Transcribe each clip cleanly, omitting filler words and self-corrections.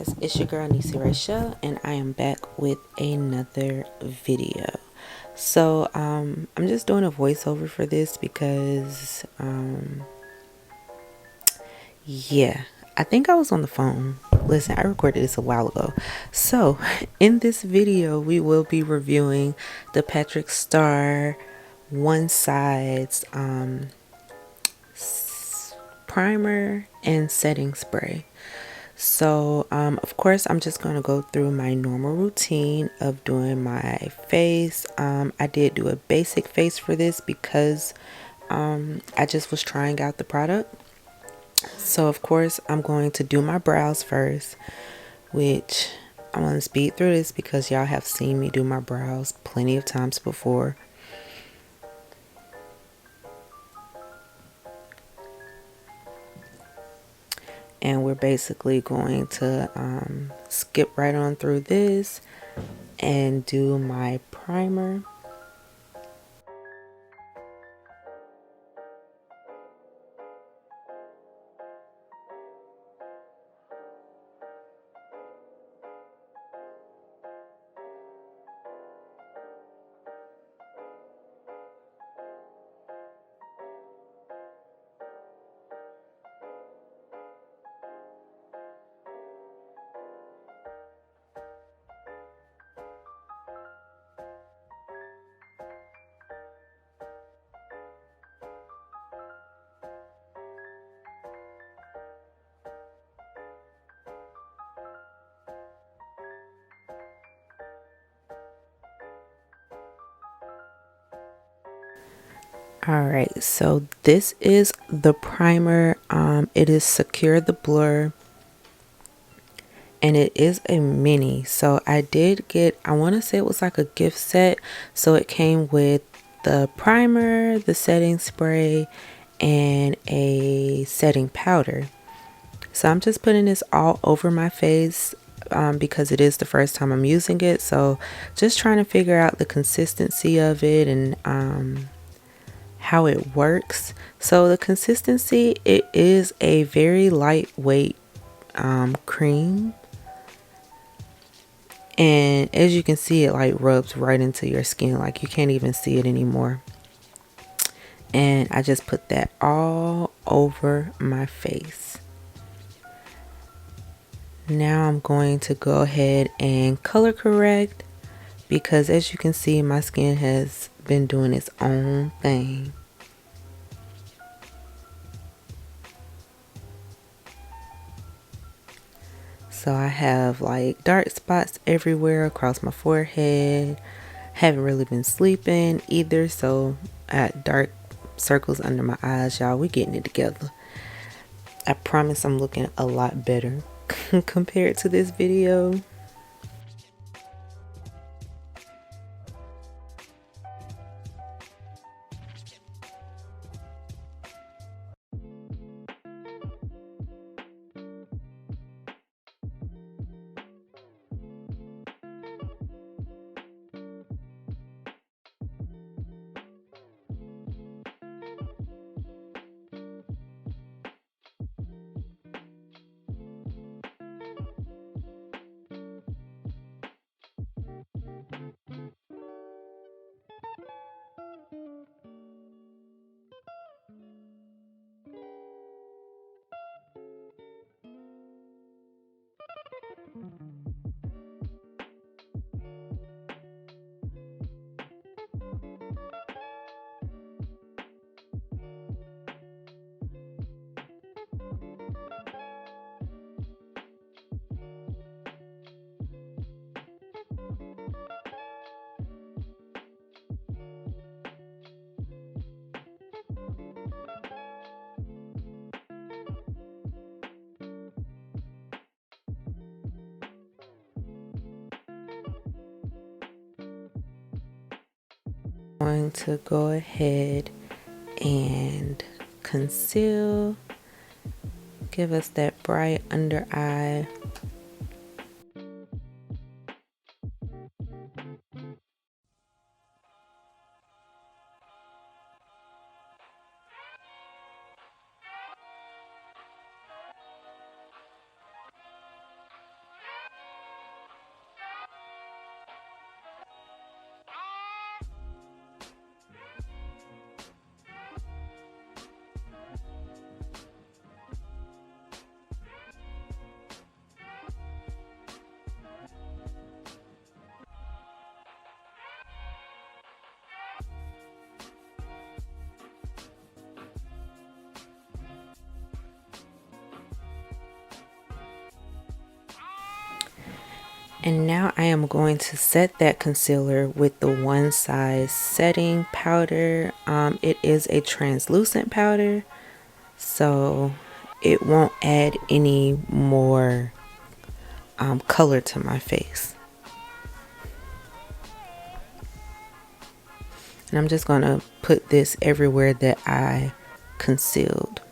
guys, it's your girl NeesyRaychelle, and I am back with another video. So I'm just doing a voiceover for this because yeah, I think I was on the phone. Listen, I recorded this a while ago. So in this video we will be reviewing the Patrick Starrr One Sides primer and setting spray. So of course I'm just going to go through my normal routine of doing my face. I did do a basic face for this because I just was trying out the product. So of course I'm going to do my brows first, which I'm going to speed through this because y'all have seen me do my brows plenty of times before. And we're basically going to skip right on through this and do my primer. Alright, so this is the primer. It is Secure the Blur, and it is a mini. So I did get, I want to say it was like a gift set. So it came with the primer, the setting spray, and a setting powder. So I'm just putting this all over my face because it is the first time I'm using it. So just trying to figure out the consistency of it and how it works. So the consistency, it is a very lightweight cream, and as you can see, it like rubs right into your skin, like you can't even see it anymore. And I just put that all over my face. Now I'm going to go ahead and color correct because as you can see, my skin has been doing its own thing. So I have like dark spots everywhere across my forehead. Haven't really been sleeping either, so I had dark circles under my eyes. Y'all, we getting it together. I promise I'm looking a lot better compared to this video. Going to go ahead and conceal, give us that bright under eye. And now I am going to set that concealer with the One Size setting powder. It is a translucent powder, so it won't add any more color to my face. And I'm just going to put this everywhere that I concealed.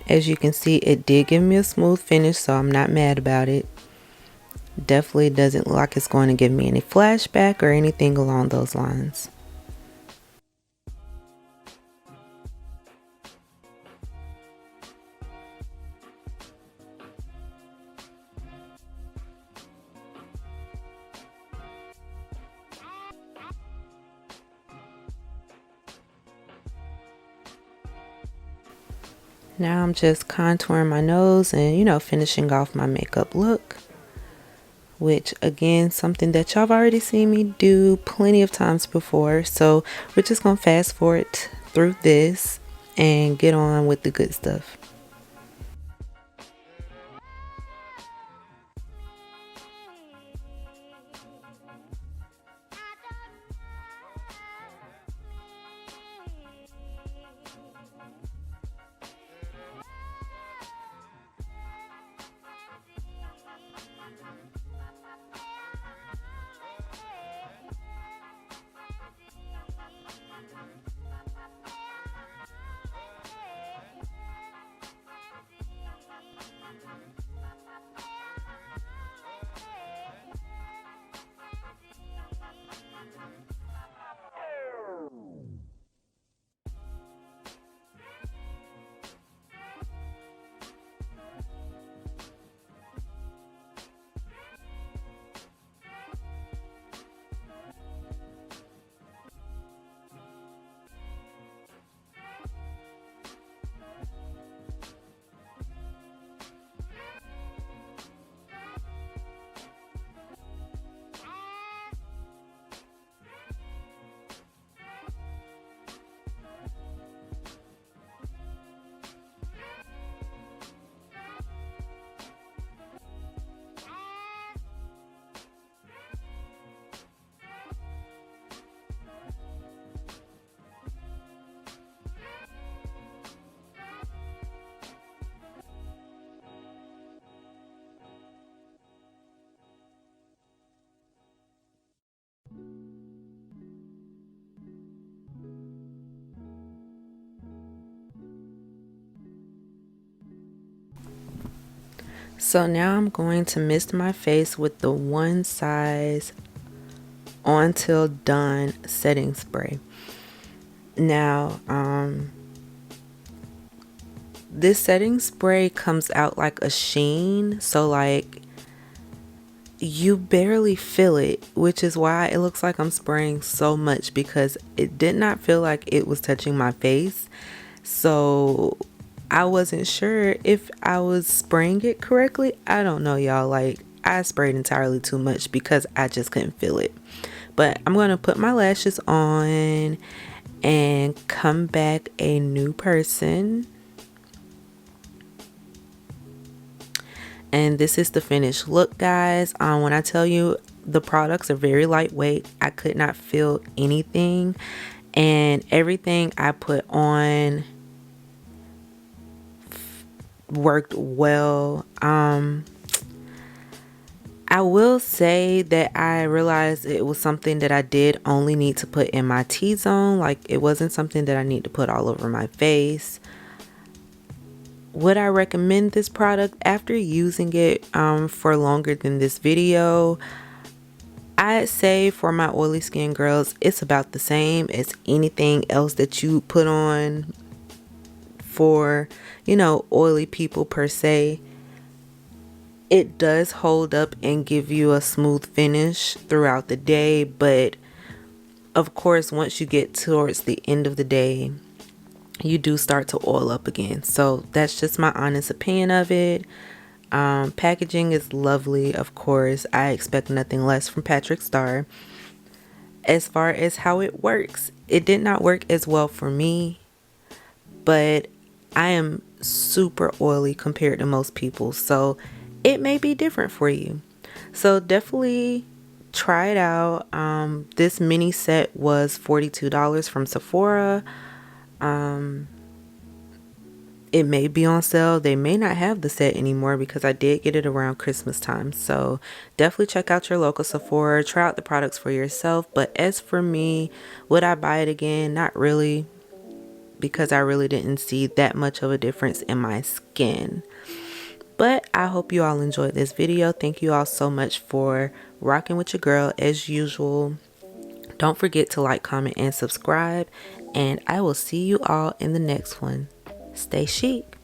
As you can see, it did give me a smooth finish, so I'm not mad about it. Definitely doesn't look like it's going to give me any flashback or anything along those lines. Now I'm just contouring my nose and, you know, finishing off my makeup look. Which, again, something that y'all have already seen me do plenty of times before. So we're just going to fast forward through this and get on with the good stuff. So now I'm going to mist my face with the One Size On Till Done setting spray. Now, this setting spray comes out like a sheen, so like you barely feel it, which is why it looks like I'm spraying so much, because it did not feel like it was touching my face. So I wasn't sure if I was spraying it correctly. I don't know, y'all. Like, I sprayed entirely too much because I just couldn't feel it. But I'm going to put my lashes on and come back a new person. And this is the finished look, guys. When I tell you the products are very lightweight, I could not feel anything. And everything I put on worked well. I will say that I realized it was something that I did only need to put in my T-zone. Like, it wasn't something that I need to put all over my face. Would I recommend this product after using it for longer than this video? I'd say for my oily skin girls, it's about the same as anything else that you put on for, you know, oily people per se. It does hold up and give you a smooth finish throughout the day, but of course, once you get towards the end of the day, you do start to oil up again. So that's just my honest opinion of it. Packaging is lovely, of course. I expect nothing less from Patrick Starrr. As far as how it works, it did not work as well for me, but I am super oily compared to most people, so it may be different for you. So definitely try it out. This mini set was $42 from Sephora. It may be on sale. They may not have the set anymore because I did get it around Christmas time. So definitely check out your local Sephora. Try out the products for yourself. But as for me, would I buy it again? Not really, because I really didn't see that much of a difference in my skin. But I hope you all enjoyed this video. Thank you all so much for rocking with your girl as usual. Don't forget to like, comment, and subscribe. And I will see you all in the next one. Stay chic.